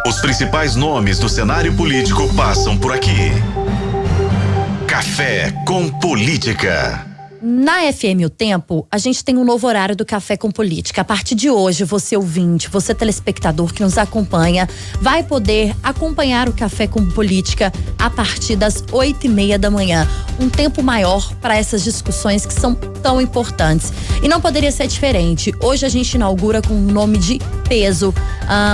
Os principais nomes do cenário político passam por aqui. Café com Política. Na FM O Tempo, a gente tem um novo horário do Café com Política. A partir de hoje, você ouvinte, você telespectador que nos acompanha, vai poder acompanhar o Café com Política a partir das 8:30 da manhã. Um tempo maior para essas discussões que são tão importantes. E não poderia ser diferente. Hoje a gente inaugura com um nome de peso,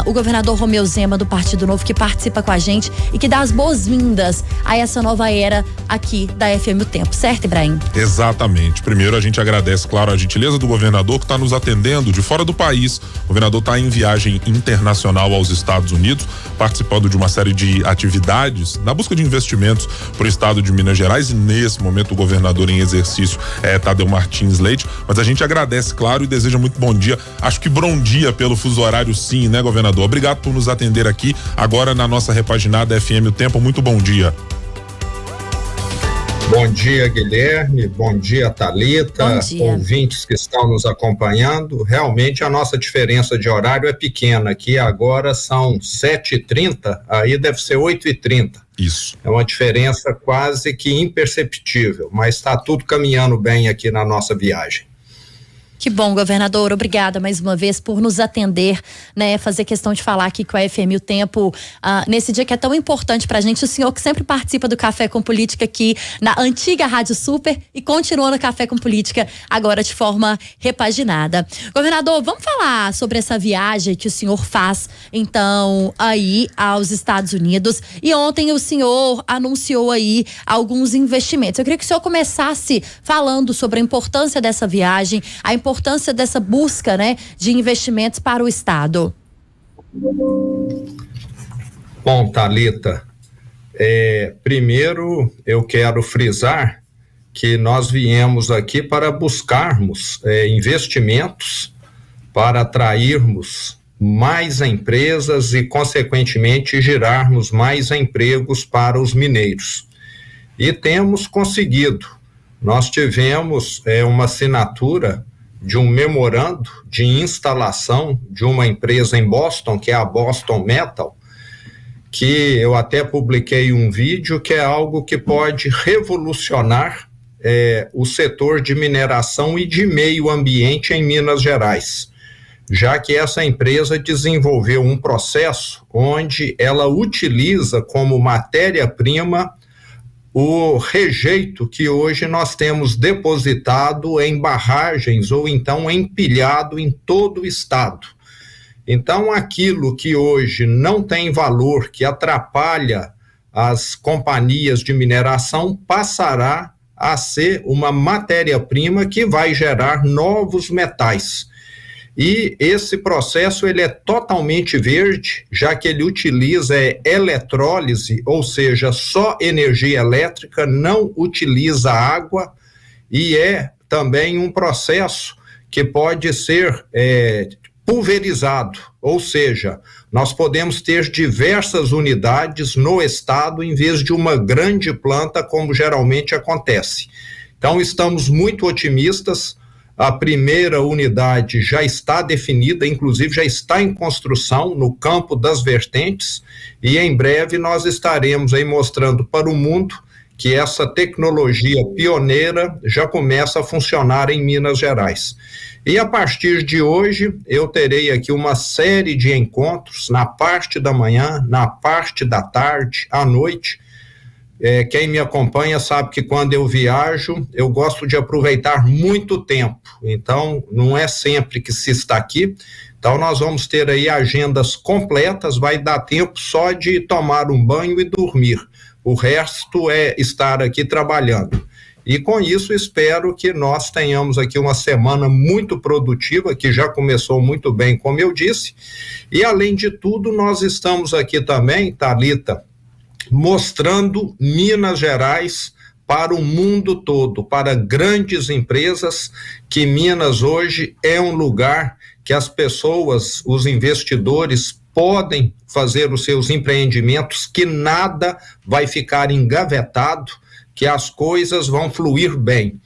o governador Romeu Zema, do Partido Novo, que participa com a gente e que dá as boas-vindas a essa nova era aqui da FM O Tempo. Certo, Ibrahim? Exatamente. Primeiro, a gente agradece, claro, a gentileza do governador que está nos atendendo de fora do país. O governador está em viagem internacional aos Estados Unidos, participando de uma série de atividades na busca de investimentos para o estado de Minas Gerais, e nesse momento o governador em exercício é Tadeu Martins Leite. Mas a gente agradece, claro, e deseja muito bom dia. Acho que bom dia pelo fuso horário, sim, né, governador? Obrigado por nos atender aqui agora na nossa repaginada FM O Tempo. Muito bom dia. Bom dia, Guilherme. Bom dia, Thalita. Bom dia. Ouvintes que estão nos acompanhando. Realmente a nossa diferença de horário é pequena. Aqui agora são 7h30, aí deve ser 8h30. Isso. É uma diferença quase que imperceptível, mas está tudo caminhando bem aqui na nossa viagem. Que bom, governador. Obrigada mais uma vez por nos atender, né? Fazer questão de falar aqui com a FM O Tempo, nesse dia que é tão importante pra gente. O senhor que sempre participa do Café com Política aqui na antiga Rádio Super e continua no Café com Política agora de forma repaginada. Governador, vamos falar sobre essa viagem que o senhor faz, então, aí aos Estados Unidos. E ontem o senhor anunciou aí alguns investimentos. Eu queria que o senhor começasse falando sobre a importância dessa viagem, a importância dessa busca, né, de investimentos para o estado. Bom, Thalita, primeiro eu quero frisar que nós viemos aqui para buscarmos investimentos, para atrairmos mais empresas e, consequentemente, gerarmos mais empregos para os mineiros. E temos conseguido. Nós tivemos uma assinatura de um memorando de instalação de uma empresa em Boston, que é a Boston Metal, que eu até publiquei um vídeo, que é algo que pode revolucionar o setor de mineração e de meio ambiente em Minas Gerais, já que essa empresa desenvolveu um processo onde ela utiliza como matéria-prima o rejeito que hoje nós temos depositado em barragens ou então empilhado em todo o estado. Então, aquilo que hoje não tem valor, que atrapalha as companhias de mineração, passará a ser uma matéria-prima que vai gerar novos metais. E esse processo ele é totalmente verde, já que ele utiliza eletrólise, ou seja, só energia elétrica, não utiliza água, e é também um processo que pode ser pulverizado, ou seja, nós podemos ter diversas unidades no estado em vez de uma grande planta, como geralmente acontece. Então, estamos muito otimistas. A primeira unidade já está definida, inclusive já está em construção no Campo das Vertentes, e em breve nós estaremos aí mostrando para o mundo que essa tecnologia pioneira já começa a funcionar em Minas Gerais. E a partir de hoje eu terei aqui uma série de encontros na parte da manhã, na parte da tarde, à noite. Quem me acompanha sabe que quando eu viajo, eu gosto de aproveitar muito tempo, então não é sempre que se está aqui. Então nós vamos ter aí agendas completas, vai dar tempo só de tomar um banho e dormir, o resto é estar aqui trabalhando. E com isso espero que nós tenhamos aqui uma semana muito produtiva, que já começou muito bem, como eu disse, e além de tudo nós estamos aqui também, Thalita, mostrando Minas Gerais para o mundo todo, para grandes empresas, que Minas hoje é um lugar que as pessoas, os investidores, podem fazer os seus empreendimentos, que nada vai ficar engavetado, que as coisas vão fluir bem.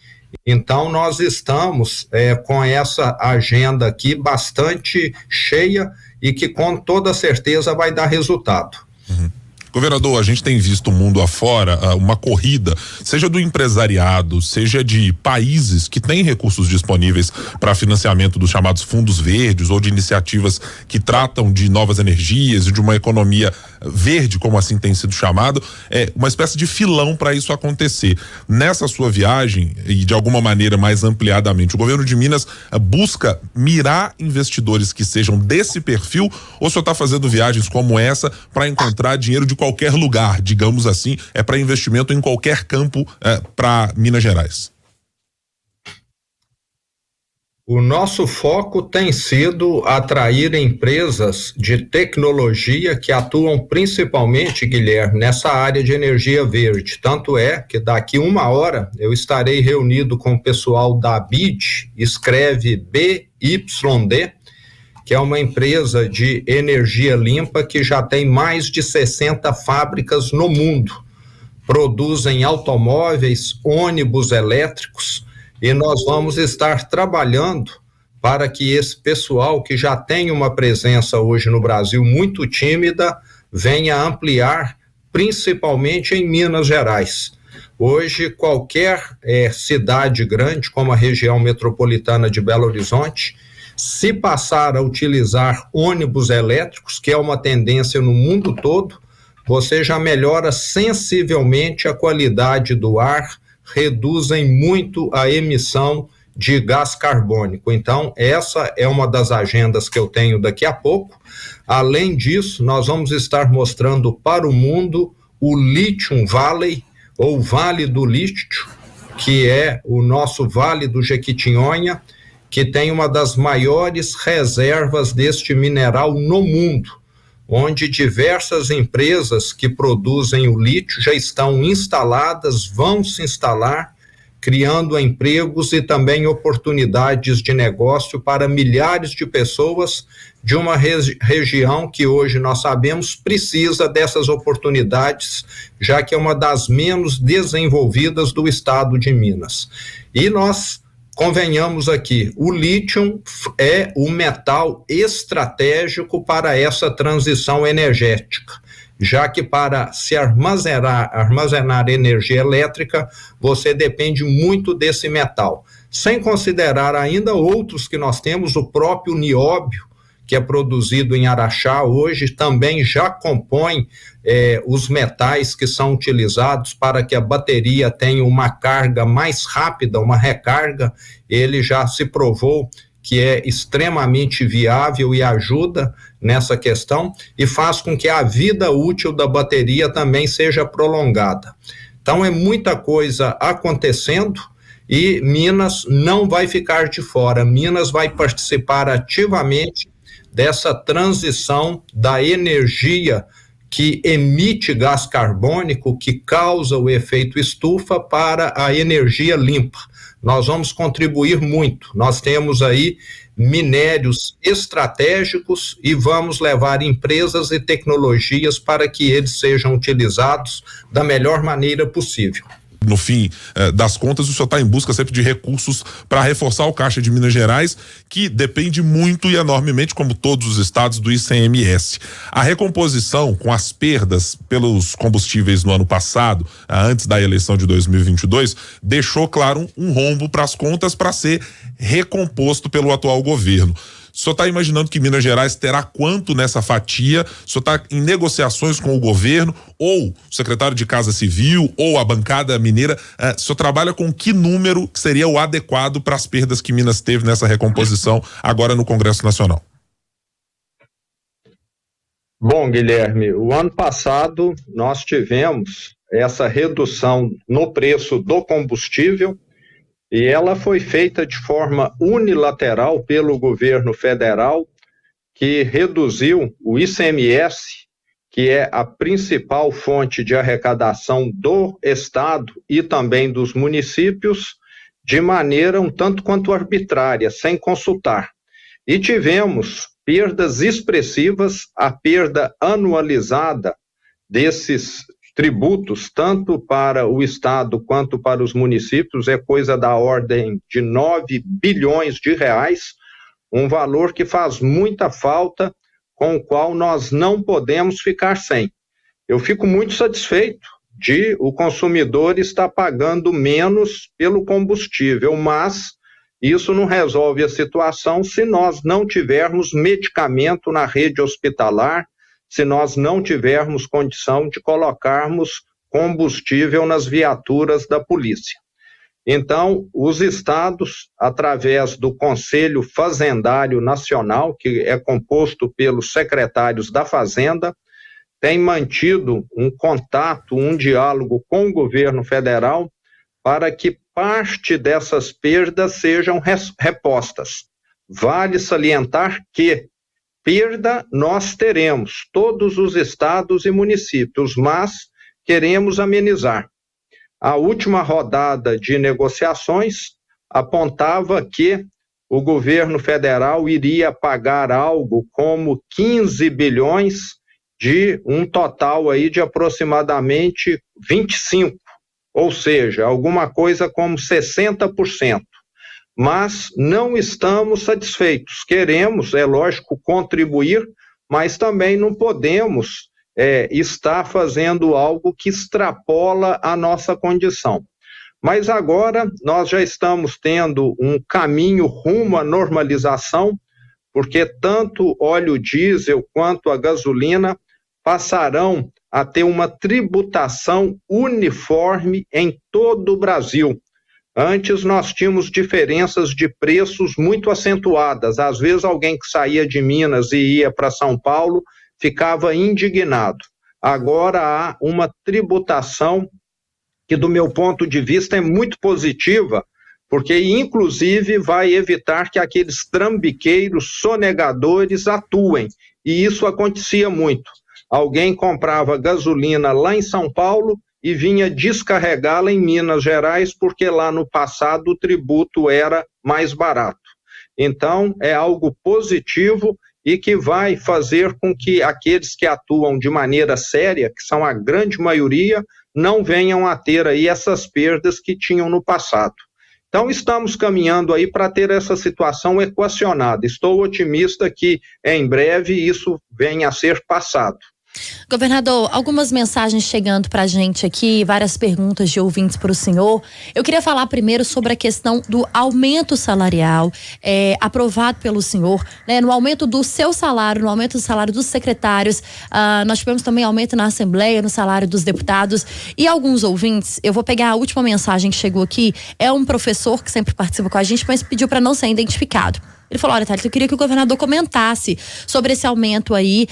Então nós estamos com essa agenda aqui bastante cheia e que com toda certeza vai dar resultado. Governador, a gente tem visto o mundo afora uma corrida, seja do empresariado, seja de países que têm recursos disponíveis para financiamento dos chamados fundos verdes ou de iniciativas que tratam de novas energias e de uma economia verde, como assim tem sido chamado, uma espécie de filão para isso acontecer. Nessa sua viagem, e de alguma maneira mais ampliadamente, o governo de Minas busca mirar investidores que sejam desse perfil, ou o senhor está fazendo viagens como essa para encontrar dinheiro de qualquer lugar, digamos assim, para investimento em qualquer campo para Minas Gerais? O nosso foco tem sido atrair empresas de tecnologia que atuam principalmente, Guilherme, nessa área de energia verde. Tanto é que daqui 1 hora eu estarei reunido com o pessoal da BYD, escreve BYD, que é uma empresa de energia limpa que já tem mais de 60 fábricas no mundo. Produzem automóveis, ônibus elétricos, e nós vamos estar trabalhando para que esse pessoal, que já tem uma presença hoje no Brasil muito tímida, venha ampliar, principalmente em Minas Gerais. Hoje, qualquer cidade grande, como a região metropolitana de Belo Horizonte, se passar a utilizar ônibus elétricos, que é uma tendência no mundo todo, você já melhora sensivelmente a qualidade do ar, reduzem muito a emissão de gás carbônico. Então, essa é uma das agendas que eu tenho daqui a pouco. Além disso, nós vamos estar mostrando para o mundo o Lithium Valley, ou Vale do Lítio, que é o nosso Vale do Jequitinhonha, que tem uma das maiores reservas deste mineral no mundo, onde diversas empresas que produzem o lítio já estão instaladas, vão se instalar, criando empregos e também oportunidades de negócio para milhares de pessoas de uma região que hoje nós sabemos precisa dessas oportunidades, já que é uma das menos desenvolvidas do estado de Minas. E nós convenhamos aqui, o lítio é o metal estratégico para essa transição energética, já que para se armazenar energia elétrica, você depende muito desse metal. Sem considerar ainda outros que nós temos, o próprio nióbio, que é produzido em Araxá hoje, também já compõe os metais que são utilizados para que a bateria tenha uma carga mais rápida, uma recarga. Ele já se provou que é extremamente viável e ajuda nessa questão e faz com que a vida útil da bateria também seja prolongada. Então é muita coisa acontecendo e Minas não vai ficar de fora. Minas vai participar ativamente dessa transição da energia que emite gás carbônico, que causa o efeito estufa, para a energia limpa. Nós vamos contribuir muito. Nós temos aí minérios estratégicos e vamos levar empresas e tecnologias para que eles sejam utilizados da melhor maneira possível. No fim das contas, o senhor está em busca sempre de recursos para reforçar o caixa de Minas Gerais, que depende muito e enormemente, como todos os estados, do ICMS. A recomposição com as perdas pelos combustíveis no ano passado, antes da eleição de 2022, deixou, claro, um rombo para as contas para ser recomposto pelo atual governo. O senhor está imaginando que Minas Gerais terá quanto nessa fatia? O senhor está em negociações com o governo, ou o secretário de Casa Civil, ou a bancada mineira? O senhor trabalha com que número que seria o adequado para as perdas que Minas teve nessa recomposição agora no Congresso Nacional? Bom, Guilherme, o ano passado nós tivemos essa redução no preço do combustível, e ela foi feita de forma unilateral pelo governo federal, que reduziu o ICMS, que é a principal fonte de arrecadação do estado e também dos municípios, de maneira um tanto quanto arbitrária, sem consultar. E tivemos perdas expressivas, a perda anualizada desses tributos, tanto para o estado quanto para os municípios, é coisa da ordem de 9 bilhões de reais, um valor que faz muita falta com o qual nós não podemos ficar sem. Eu fico muito satisfeito de o consumidor estar pagando menos pelo combustível, mas isso não resolve a situação se nós não tivermos medicamento na rede hospitalar, se nós não tivermos condição de colocarmos combustível nas viaturas da polícia. Então, os estados, através do Conselho Fazendário Nacional, que é composto pelos secretários da Fazenda, têm mantido um contato, um diálogo com o governo federal para que parte dessas perdas sejam repostas. Vale salientar que perda nós teremos, todos os estados e municípios, mas queremos amenizar. A última rodada de negociações apontava que o governo federal iria pagar algo como 15 bilhões de um total aí de aproximadamente 25, ou seja, alguma coisa como 60%. Mas não estamos satisfeitos. Queremos, é lógico, contribuir, mas também não podemos estar fazendo algo que extrapola a nossa condição. Mas agora nós já estamos tendo um caminho rumo à normalização, porque tanto óleo diesel quanto a gasolina passarão a ter uma tributação uniforme em todo o Brasil. Antes nós tínhamos diferenças de preços muito acentuadas. Às vezes alguém que saía de Minas e ia para São Paulo ficava indignado. Agora há uma tributação que, do meu ponto de vista, é muito positiva, porque inclusive vai evitar que aqueles trambiqueiros sonegadores atuem. E isso acontecia muito. Alguém comprava gasolina lá em São Paulo e vinha descarregá-la em Minas Gerais, porque lá no passado o tributo era mais barato. Então, é algo positivo e que vai fazer com que aqueles que atuam de maneira séria, que são a grande maioria, não venham a ter aí essas perdas que tinham no passado. Então, estamos caminhando aí para ter essa situação equacionada. Estou otimista que, em breve, isso venha a ser passado. Governador, algumas mensagens chegando pra gente aqui, várias perguntas de ouvintes para o senhor. Eu queria falar primeiro sobre a questão do aumento salarial aprovado pelo senhor, né? No aumento do seu salário, no aumento do salário dos secretários, nós tivemos também aumento na Assembleia, no salário dos deputados e alguns ouvintes. Eu vou pegar a última mensagem que chegou aqui, é um professor que sempre participa com a gente, mas pediu para não ser identificado. Ele falou: olha, Thalita, eu queria que o governador comentasse sobre esse aumento aí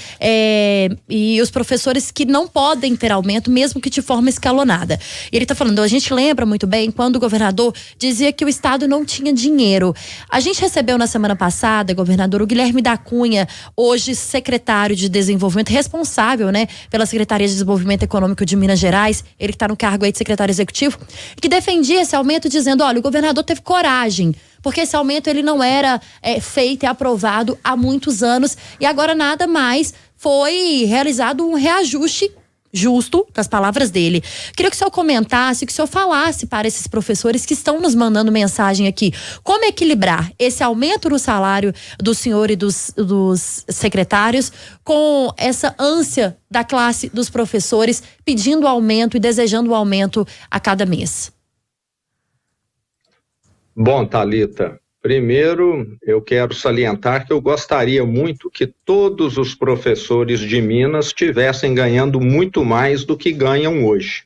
e os professores que não podem ter aumento, mesmo que de forma escalonada. E ele está falando, a gente lembra muito bem quando o governador dizia que o Estado não tinha dinheiro. A gente recebeu na semana passada, governador, o Guilherme da Cunha, hoje secretário de Desenvolvimento, responsável, né, pela Secretaria de Desenvolvimento Econômico de Minas Gerais, ele que está no cargo aí de secretário executivo, que defendia esse aumento dizendo, olha, o governador teve coragem, porque esse aumento ele não era feito e aprovado há muitos anos e agora nada mais foi realizado um reajuste justo, das palavras dele. Queria que o senhor comentasse, que o senhor falasse para esses professores que estão nos mandando mensagem aqui, como equilibrar esse aumento no salário do senhor e dos secretários com essa ânsia da classe dos professores pedindo aumento e desejando o aumento a cada mês. Bom, Thalita, primeiro eu quero salientar que eu gostaria muito que todos os professores de Minas estivessem ganhando muito mais do que ganham hoje.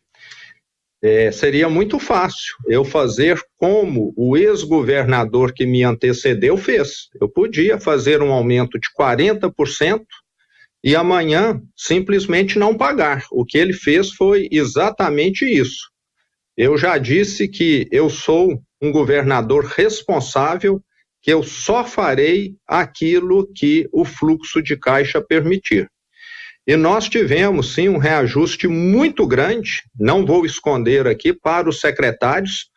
Seria muito fácil eu fazer como o ex-governador que me antecedeu fez. Eu podia fazer um aumento de 40% e amanhã simplesmente não pagar. O que ele fez foi exatamente isso. Eu já disse que eu sou um governador responsável, que eu só farei aquilo que o fluxo de caixa permitir. E nós tivemos, sim, um reajuste muito grande, não vou esconder aqui, para os secretários,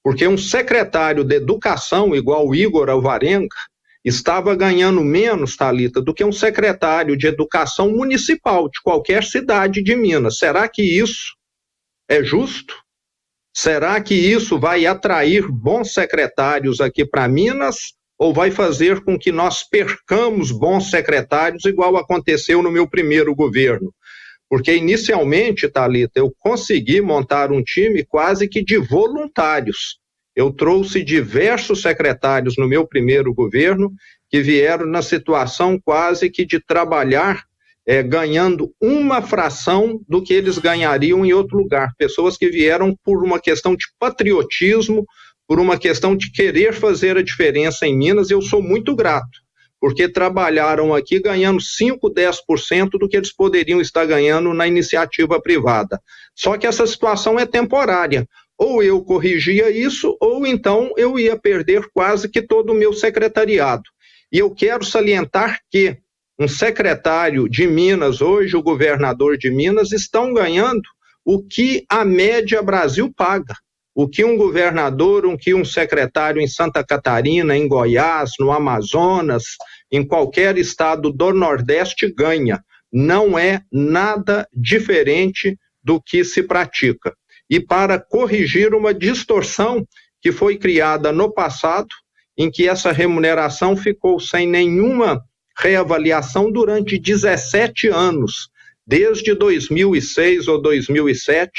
porque um secretário de educação, igual o Igor Alvarenga, estava ganhando menos, Thalita, do que um secretário de educação municipal de qualquer cidade de Minas. Será que isso é justo? Será que isso vai atrair bons secretários aqui para Minas ou vai fazer com que nós percamos bons secretários, igual aconteceu no meu primeiro governo? Porque inicialmente, Thalita, eu consegui montar um time quase que de voluntários. Eu trouxe diversos secretários no meu primeiro governo que vieram na situação quase que de trabalhar ganhando uma fração do que eles ganhariam em outro lugar. Pessoas que vieram por uma questão de patriotismo, por uma questão de querer fazer a diferença em Minas. Eu sou muito grato, porque trabalharam aqui ganhando 5, 10% do que eles poderiam estar ganhando na iniciativa privada. Só que essa situação é temporária. Ou eu corrigia isso, ou então eu ia perder quase que todo o meu secretariado. E eu quero salientar que um secretário de Minas, hoje o governador de Minas, estão ganhando o que a média Brasil paga. O que um governador, o que um secretário em Santa Catarina, em Goiás, no Amazonas, em qualquer estado do Nordeste ganha. Não é nada diferente do que se pratica. E para corrigir uma distorção que foi criada no passado, em que essa remuneração ficou sem nenhuma reavaliação durante 17 anos. Desde 2006 ou 2007,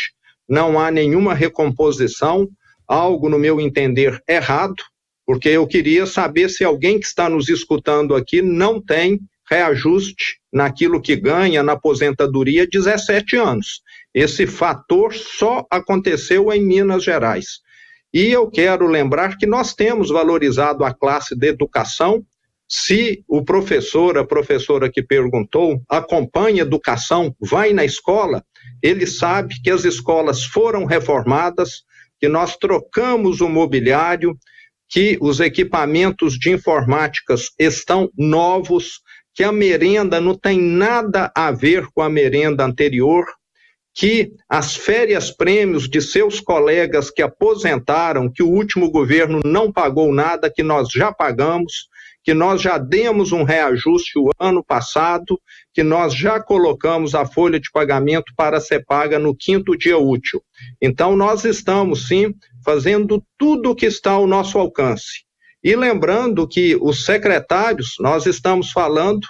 não há nenhuma recomposição, algo, no meu entender, errado, porque eu queria saber se alguém que está nos escutando aqui não tem reajuste naquilo que ganha na aposentadoria 17 anos. Esse fator só aconteceu em Minas Gerais. E eu quero lembrar que nós temos valorizado a classe de educação. Se o professor, a professora que perguntou, acompanha educação, vai na escola, ele sabe que as escolas foram reformadas, que nós trocamos o mobiliário, que os equipamentos de informática estão novos, que a merenda não tem nada a ver com a merenda anterior, que as férias-prêmios de seus colegas que aposentaram, que o último governo não pagou nada, que nós já pagamos, que nós já demos um reajuste o ano passado, que nós já colocamos a folha de pagamento para ser paga no 5º dia útil. Então, nós estamos, sim, fazendo tudo o que está ao nosso alcance. E lembrando que os secretários, nós estamos falando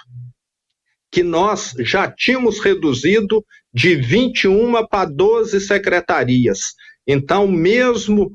que nós já tínhamos reduzido de 21 para 12 secretarias. Então, mesmo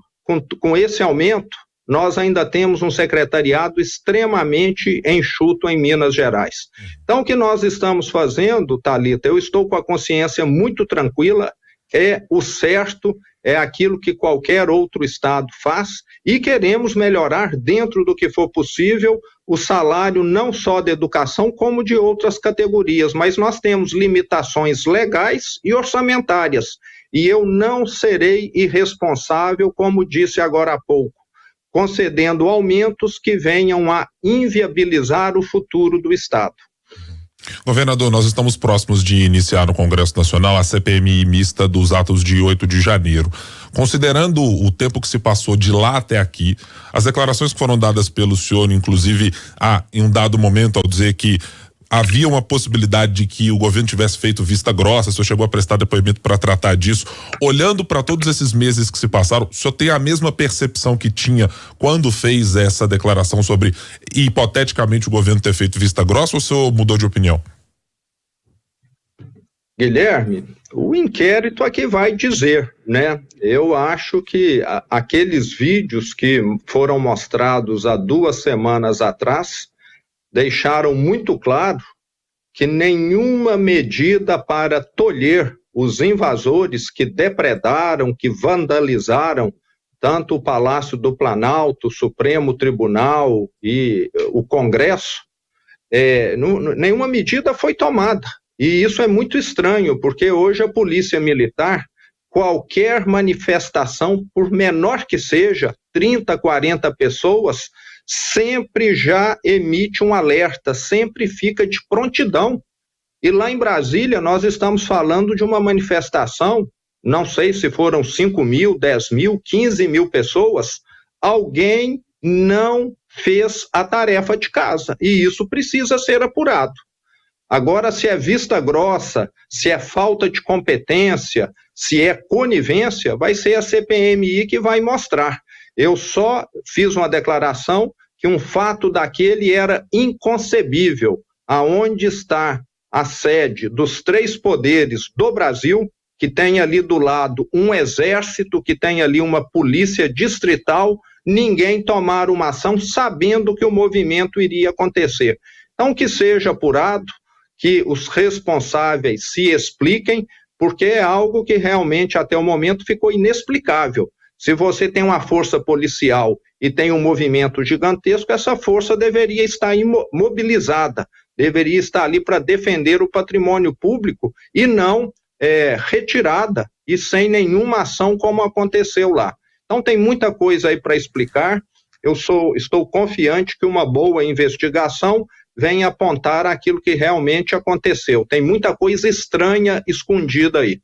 com esse aumento, nós ainda temos um secretariado extremamente enxuto em Minas Gerais. Então, o que nós estamos fazendo, Thalita, eu estou com a consciência muito tranquila, é o certo, é aquilo que qualquer outro estado faz, e queremos melhorar dentro do que for possível o salário não só da educação, como de outras categorias, mas nós temos limitações legais e orçamentárias, e eu não serei irresponsável, como disse agora há pouco, concedendo aumentos que venham a inviabilizar o futuro do Estado. Governador, nós estamos próximos de iniciar no Congresso Nacional a CPMI mista dos atos de 8 de janeiro. Considerando o tempo que se passou de lá até aqui, as declarações que foram dadas pelo senhor, inclusive em um dado momento, ao dizer que havia uma possibilidade de que o governo tivesse feito vista grossa, o senhor chegou a prestar depoimento para tratar disso. Olhando para todos esses meses que se passaram, o senhor tem a mesma percepção que tinha quando fez essa declaração sobre, hipoteticamente, o governo ter feito vista grossa, ou o senhor mudou de opinião? Guilherme, o inquérito aqui vai dizer, né? Eu acho que aqueles vídeos que foram mostrados há 2 semanas atrás deixaram muito claro que nenhuma medida para tolher os invasores que depredaram, que vandalizaram tanto o Palácio do Planalto, o Supremo Tribunal e o Congresso, nenhuma medida foi tomada. E isso é muito estranho, porque hoje a Polícia Militar, qualquer manifestação, por menor que seja, 30, 40 pessoas, sempre já emite um alerta, sempre fica de prontidão. E lá em Brasília nós estamos falando de uma manifestação, não sei se foram 5 mil, 10 mil, 15 mil pessoas, alguém não fez a tarefa de casa, e isso precisa ser apurado. Agora, se é vista grossa, se é falta de competência, se é conivência, vai ser a CPMI que vai mostrar. Eu só fiz uma declaração que um fato daquele era inconcebível. Aonde está a sede dos 3 poderes do Brasil, que tem ali do lado um exército, que tem ali uma polícia distrital, ninguém tomar uma ação sabendo que o movimento iria acontecer. Então, que seja apurado, que os responsáveis se expliquem, porque é algo que realmente até o momento ficou inexplicável. Se você tem uma força policial e tem um movimento gigantesco, essa força deveria estar mobilizada, deveria estar ali para defender o patrimônio público e não retirada e sem nenhuma ação como aconteceu lá. Então tem muita coisa aí para explicar. Estou confiante que uma boa investigação venha apontar aquilo que realmente aconteceu. Tem muita coisa estranha escondida aí.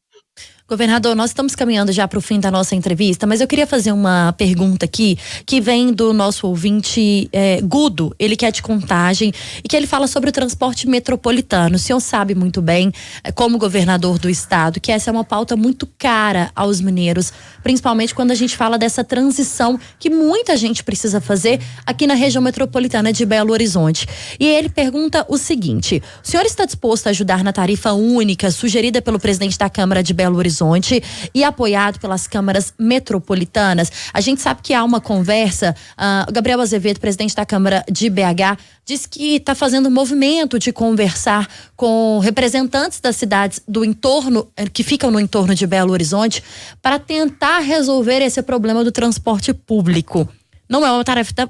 Governador, nós estamos caminhando já para o fim da nossa entrevista, mas eu queria fazer uma pergunta aqui que vem do nosso ouvinte Gudo, ele que é de Contagem e que ele fala sobre o transporte metropolitano. O senhor sabe muito bem, como governador do estado, que essa é uma pauta muito cara aos mineiros, principalmente quando a gente fala dessa transição que muita gente precisa fazer aqui na região metropolitana de Belo Horizonte. E ele pergunta o seguinte: o senhor está disposto a ajudar na tarifa única sugerida pelo presidente da Câmara de Belo Horizonte e apoiado pelas câmaras metropolitanas? A gente sabe que há uma conversa, o Gabriel Azevedo, presidente da Câmara de BH, diz que está fazendo um movimento de conversar com representantes das cidades do entorno, que ficam no entorno de Belo Horizonte, para tentar resolver esse problema do transporte público. Não é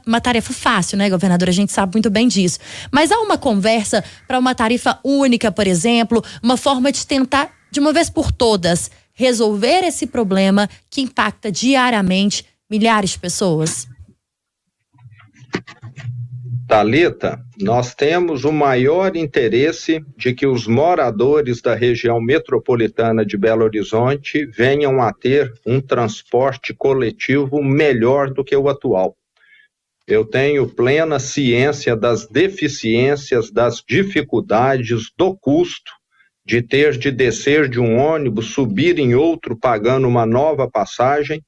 uma tarefa fácil, né, governadora? A gente sabe muito bem disso. Mas há uma conversa para uma tarifa única, por exemplo, uma forma de tentar, de uma vez por todas, resolver esse problema que impacta diariamente milhares de pessoas? Thalita, nós temos o maior interesse de que os moradores da região metropolitana de Belo Horizonte venham a ter um transporte coletivo melhor do que o atual. Eu tenho plena ciência das deficiências, das dificuldades, do custo de ter de descer de um ônibus, subir em outro pagando uma nova passagem,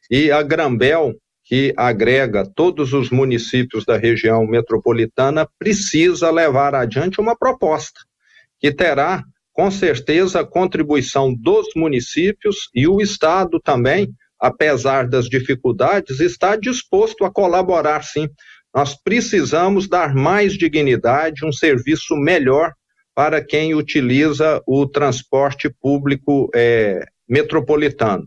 e a Grambel, que agrega todos os municípios da região metropolitana, precisa levar adiante uma proposta que terá, com certeza, a contribuição dos municípios, e o Estado também, apesar das dificuldades, está disposto a colaborar, sim. Nós precisamos dar mais dignidade, um serviço melhor para quem utiliza o transporte público metropolitano.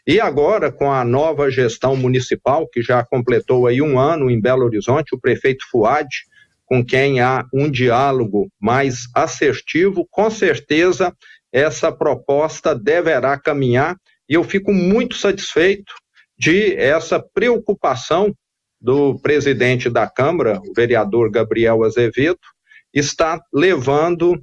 E agora, com a nova gestão municipal, que já completou aí 1 ano em Belo Horizonte, o prefeito Fuad, com quem há um diálogo mais assertivo, com certeza essa proposta deverá caminhar, e eu fico muito satisfeito de essa preocupação do presidente da Câmara, o vereador Gabriel Azevedo, está levando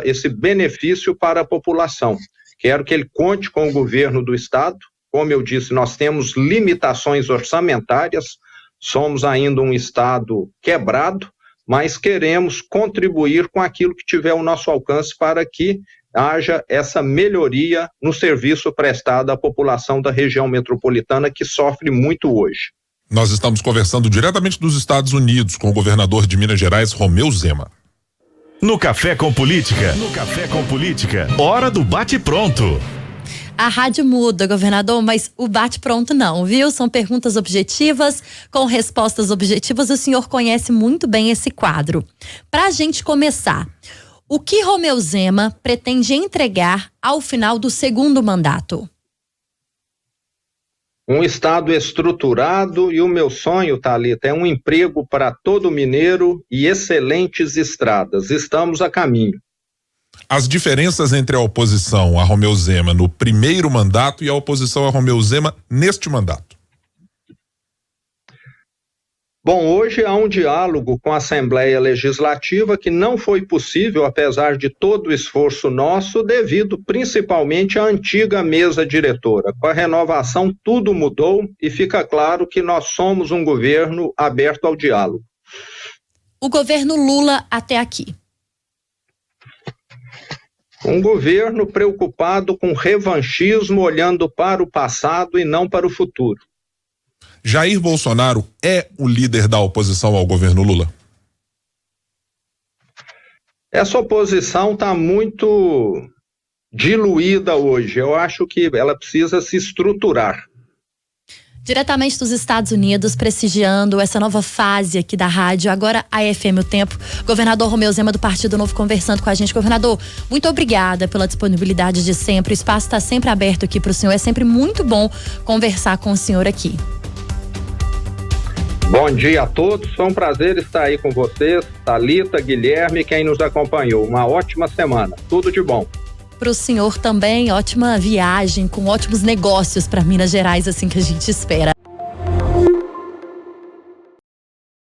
esse benefício para a população. Quero que ele conte com o governo do estado. Como eu disse, nós temos limitações orçamentárias, somos ainda um estado quebrado, mas queremos contribuir com aquilo que tiver ao nosso alcance para que haja essa melhoria no serviço prestado à população da região metropolitana, que sofre muito hoje. Nós estamos conversando diretamente dos Estados Unidos com o governador de Minas Gerais, Romeu Zema. No Café com Política. Hora do bate-pronto. A rádio muda, governador, mas o bate-pronto não, viu? São perguntas objetivas, com respostas objetivas. O senhor conhece muito bem esse quadro. Para a gente começar, o que Romeu Zema pretende entregar ao final do 2º mandato? Um estado estruturado, e o meu sonho, Thalita, é um emprego para todo mineiro e excelentes estradas. Estamos a caminho. As diferenças entre a oposição a Romeu Zema no 1º mandato e a oposição a Romeu Zema neste mandato? Bom, hoje há um diálogo com a Assembleia Legislativa que não foi possível, apesar de todo o esforço nosso, devido principalmente à antiga mesa diretora. Com a renovação, tudo mudou e fica claro que nós somos um governo aberto ao diálogo. O governo Lula até aqui. Um governo preocupado com revanchismo, olhando para o passado e não para o futuro. Jair Bolsonaro é o líder da oposição ao governo Lula? Essa oposição está muito diluída hoje. Eu acho que ela precisa se estruturar. Diretamente dos Estados Unidos, prestigiando essa nova fase aqui da rádio, agora a FM O Tempo, governador Romeu Zema do Partido Novo conversando com a gente. Governador, muito obrigada pela disponibilidade de sempre, o espaço está sempre aberto aqui para o senhor, é sempre muito bom conversar com o senhor aqui. Bom dia a todos, foi um prazer estar aí com vocês, Thalita, Guilherme, quem nos acompanhou. Uma ótima semana, tudo de bom. Para o senhor também, ótima viagem, com ótimos negócios para Minas Gerais, assim que a gente espera.